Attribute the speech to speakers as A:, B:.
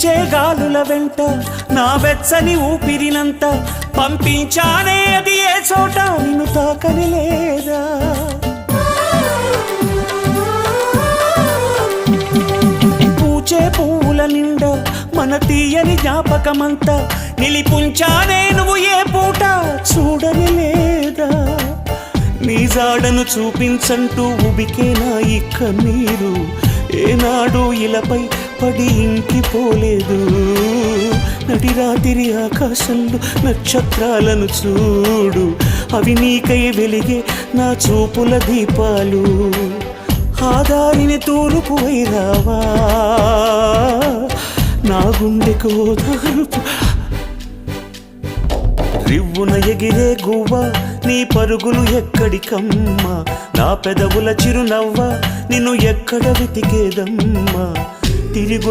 A: వీచే గాలుల వెంట నా వెచ్చని ఊపిరినంత పంపించానే అది ఏ చోట నిన్ను తాకని లేదా పూచే పువ్వుల నిండా మన తీయని జ్ఞాపకమంతా నిలిపుంచానే నువ్వు ఏ పూట చూడని లేదా నీ జాడను చూపించంటూ ఉబికేనా ఈ కన్నీరు ఏనాడు ఇలపై పడి ఇంకిపోలేదు నడి రాత్రి ఆకాశంలో నక్షత్రాలను చూడు అవి నీకై వెలిగే నా చూపుల దీపాలు ఆ దారిని తూర్పు వైరావా నా గుండెకు ఓదార్పు రివ్వున ఎగిరే గువ్వ నీ పరుగులు ఎక్కడికమ్మా నా పెదవుల చిరునవ్వ నిన్ను ఎక్కడ వెతికేదమ్మా తిరిగొ